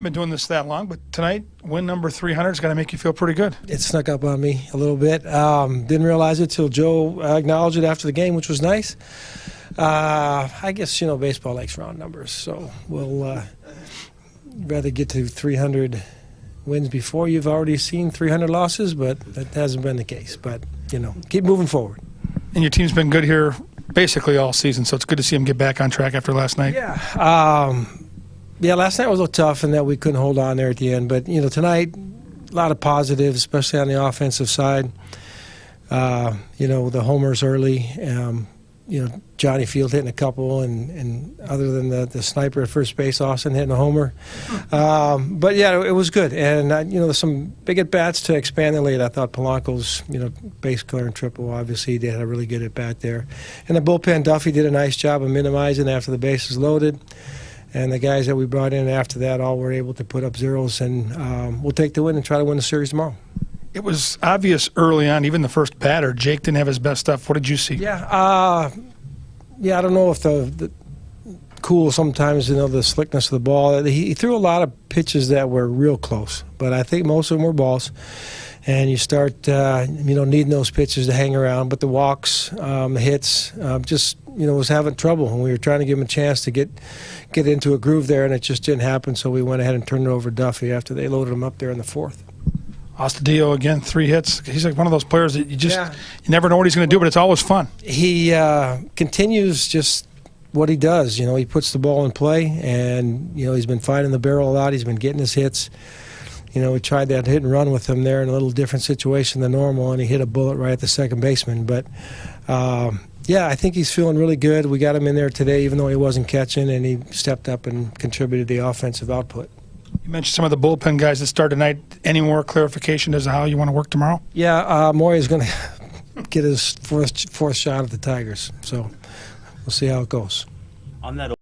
Been doing this that long, but tonight, win number 300 is going to make you feel pretty good. It snuck up on me a little bit. Didn't realize it till Joe acknowledged it after the game, which was nice. I guess, baseball likes round numbers, so we'll rather get to 300 wins before you've already seen 300 losses, but that hasn't been the case. But, keep moving forward. And your team's been good here basically all season, so it's good to see them get back on track after last night. Yeah, last night was a little tough in that we couldn't hold on there at the end. But, tonight, a lot of positives, especially on the offensive side. The homers early. Johnny Field hitting a couple, and other than the sniper at first base, Austin hitting a homer. But, yeah, it was good. And, there's some big at-bats to expand the lead. I thought Polanco's, base clear and triple, obviously, they had a really good at-bat there. And the bullpen, Duffy did a nice job of minimizing after the bases loaded. And the guys that we brought in after that all were able to put up zeros, and we'll take the win and try to win the series tomorrow. It was obvious early on, even the first batter, Jake didn't have his best stuff. What did you see? I don't know if the cool sometimes, the slickness of the ball. He threw a lot of pitches that were real close, but I think most of them were balls. And you start, needing those pitches to hang around. But the walks, the hits, was having trouble. And we were trying to give him a chance to get into a groove there, and it just didn't happen. So we went ahead and turned it over to Duffy after they loaded him up there in the fourth. Astudillo, again, 3 hits. He's like one of those players that you never know what he's going to do, but it's always fun. He continues just what he does. He puts the ball in play, and, he's been finding the barrel a lot. He's been getting his hits. We tried that hit and run with him there in a little different situation than normal, and he hit a bullet right at the second baseman. But, I think he's feeling really good. We got him in there today, even though he wasn't catching, and he stepped up and contributed the offensive output. You mentioned some of the bullpen guys that start tonight. Any more clarification as to how you want to work tomorrow? Yeah, Maury is going to get his fourth shot at the Tigers, so we'll see how it goes. On that